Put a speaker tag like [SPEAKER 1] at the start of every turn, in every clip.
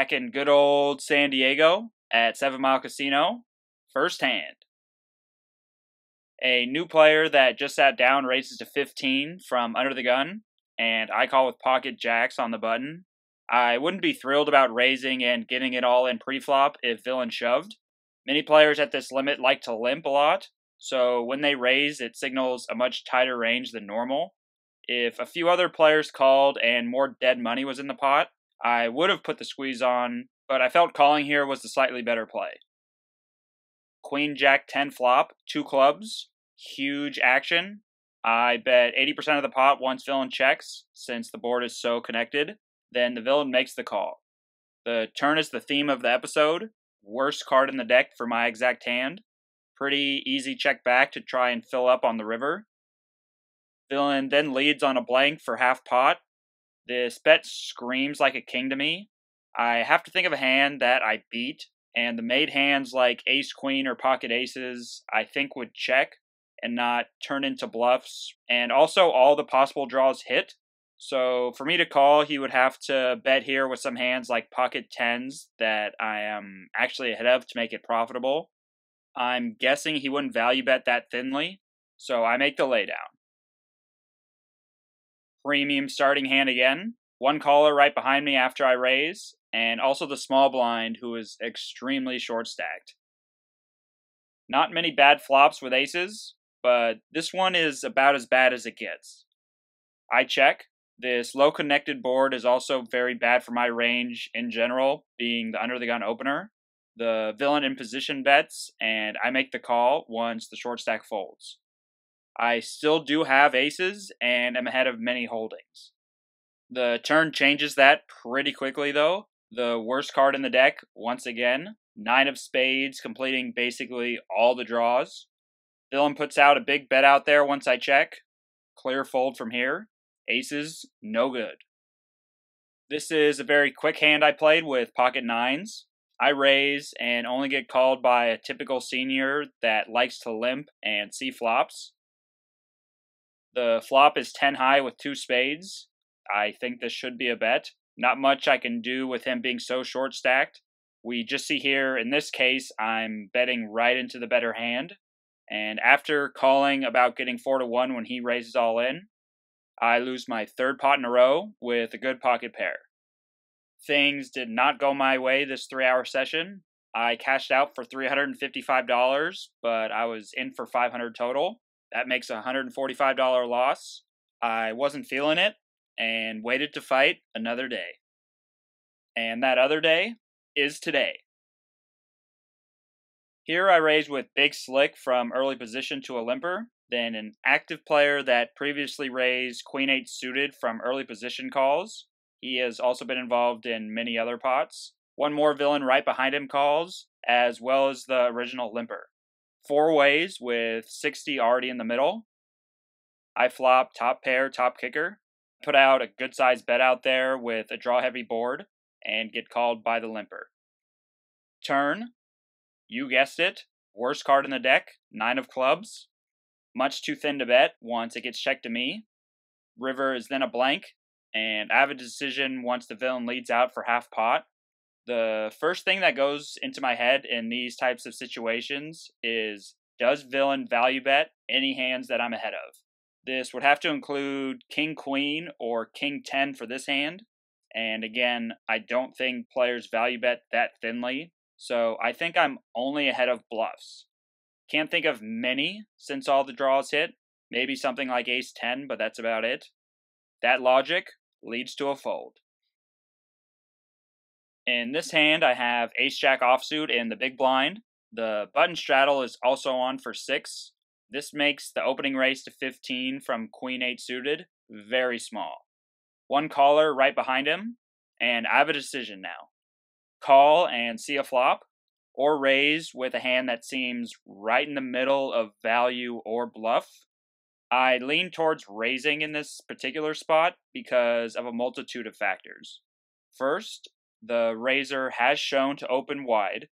[SPEAKER 1] back in good old San Diego at 7 Mile Casino, first hand. A new player that just sat down raises to 15 from under the gun, and I call with pocket jacks on the button. I wouldn't be thrilled about raising and getting it all in pre-flop if villain shoved. Many players at this limit like to limp a lot, so when they raise, it signals a much tighter range than normal. If a few other players called and more dead money was in the pot, I would have put the squeeze on, but I felt calling here was the slightly better play. Queen Jack 10 flop, 2 clubs, huge action. I bet 80% of the pot once villain checks, since the board is so connected. Then the villain makes the call. The turn is the theme of the episode. Worst card in the deck for my exact hand. Pretty easy check back to try and fill up on the river. Villain then leads on a blank for half pot. This bet screams like a king to me. I have to think of a hand that I beat, and the made hands like ace queen or pocket aces I think would check and not turn into bluffs, and also all the possible draws hit. So for me to call, he would have to bet here with some hands like pocket tens that I am actually ahead of to make it profitable. I'm guessing he wouldn't value bet that thinly, so I make the laydown. Premium starting hand again. One caller right behind me after I raise, and also the small blind who is extremely short stacked. Not many bad flops with aces, but this one is about as bad as it gets. I check. This low connected board is also very bad for my range in general, being the under the gun opener. The villain in position bets, and I make the call once the short stack folds. I still do have aces, and am ahead of many holdings. The turn changes that pretty quickly though. The worst card in the deck, once again, 9 of spades, completing basically all the draws. Villain puts out a big bet out there once I check. Clear fold from here. Aces, no good. This is a very quick hand I played with pocket nines. I raise and only get called by a typical senior that likes to limp and see flops. The flop is 10 high with 2 spades. I think this should be a bet. Not much I can do with him being so short stacked. We just see here, in this case, I'm betting right into the better hand. And after calling about getting 4-1 when he raises all in, I lose my third pot in a row with a good pocket pair. Things did not go my way this 3-hour session. I cashed out for $355, but I was in for $500 total. That makes a $145 loss. I wasn't feeling it and waited to fight another day. And that other day is today. Here I raised with Big Slick from early position to a limper, then an active player that previously raised Queen 8 suited from early position calls. He has also been involved in many other pots. One more villain right behind him calls, as well as the original limper. 4 ways with 60 already in the middle. I flop top pair, top kicker. Put out a good sized bet out there with a draw heavy board and get called by the limper. Turn. You guessed it. Worst card in the deck, 9 of clubs. Much too thin to bet once it gets checked to me. River is then a blank, and I have a decision once the villain leads out for half pot. The first thing that goes into my head in these types of situations is, does villain value bet any hands that I'm ahead of? This would have to include King Queen or King 10 for this hand, and again, I don't think players value bet that thinly, so I think I'm only ahead of bluffs. Can't think of many since all the draws hit, maybe something like Ace 10, but that's about it. That logic leads to a fold. In this hand, I have Ace-Jack offsuit in the big blind. The button straddle is also on for 6. This makes the opening raise to 15 from Queen 8 suited very small. One caller right behind him, and I have a decision now. Call and see a flop, or raise with a hand that seems right in the middle of value or bluff. I lean towards raising in this particular spot because of a multitude of factors. First, the raiser has shown to open wide.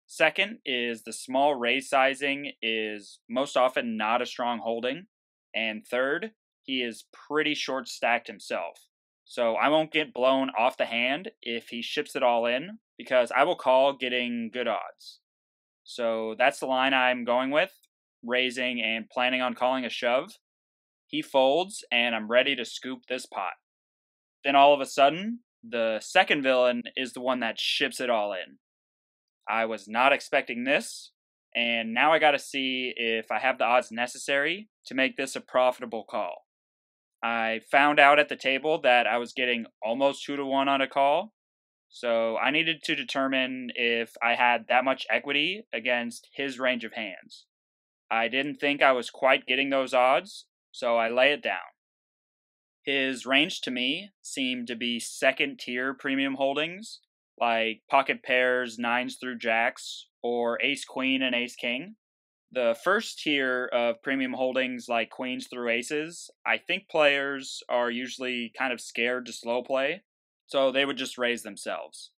[SPEAKER 1] Second is the small raise sizing is most often not a strong holding. And third, he is pretty short stacked himself. So I won't get blown off the hand if he ships it all in, because I will call getting good odds. So that's the line I'm going with, raising and planning on calling a shove. He folds, and I'm ready to scoop this pot. Then all of a sudden, the second villain is the one that ships it all in. I was not expecting this, and now I gotta see if I have the odds necessary to make this a profitable call. I found out at the table that I was getting almost 2-1 on a call, so I needed to determine if I had that much equity against his range of hands. I didn't think I was quite getting those odds, so I lay it down. His range to me seemed to be second tier premium holdings, like pocket pairs, nines through jacks, or ace queen and ace king. The first tier of premium holdings, like queens through aces, I think players are usually kind of scared to slow play, so they would just raise themselves.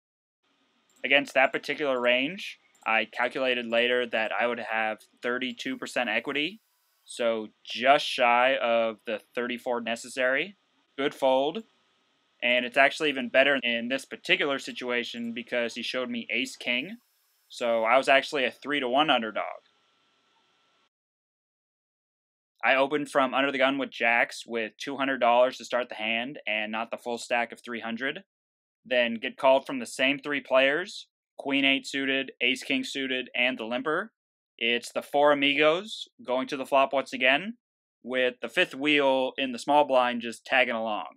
[SPEAKER 1] Against that particular range, I calculated later that I would have 32% equity, so just shy of the 34 necessary. Good fold, and it's actually even better in this particular situation because he showed me ace king, so I was actually a 3-1 underdog. I opened from under the gun with jacks with $200 to start the hand and not the full stack of 300. Then get called from the same three players, queen 8 suited, ace king suited, and the limper. It's the four amigos going to the flop once again, with the fifth wheel in the small blind just tagging along.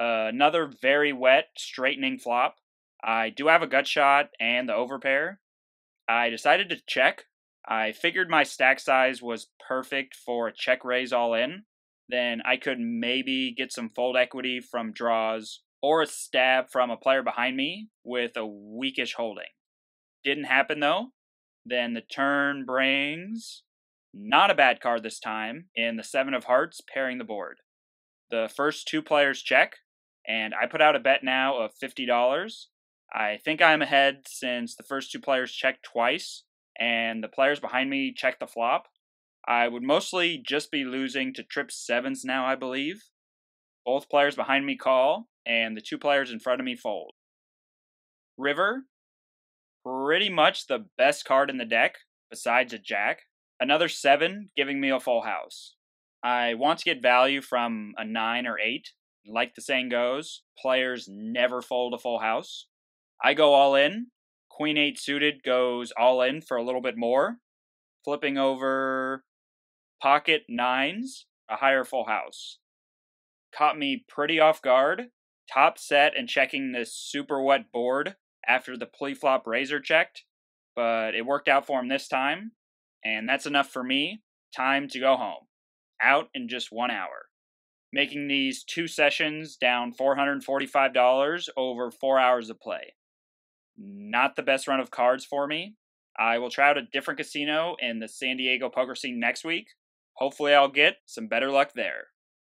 [SPEAKER 1] Another very wet, straightening flop. I do have a gut shot and the overpair. I decided to check. I figured my stack size was perfect for a check raise all in. Then I could maybe get some fold equity from draws or a stab from a player behind me with a weakish holding. Didn't happen though. Then the turn brings not a bad card this time in the 7 of hearts pairing the board. The first two players check, and I put out a bet now of $50. I think I'm ahead since the first two players checked twice, and the players behind me checked the flop. I would mostly just be losing to trip 7s now, I believe. Both players behind me call, and the two players in front of me fold. River, pretty much the best card in the deck, besides a jack. Another 7, giving me a full house. I want to get value from a 9 or 8. Like the saying goes, players never fold a full house. I go all in. Queen 8 suited goes all in for a little bit more. Flipping over pocket 9s, a higher full house. Caught me pretty off guard. Top set and checking this super wet board after the pre-flop razor checked, but it worked out for him this time, and that's enough for me. Time to go home. Out in just 1 hour. Making these 2 sessions down $445 over 4 hours of play. Not the best run of cards for me. I will try out a different casino in the San Diego poker scene next week. Hopefully I'll get some better luck there.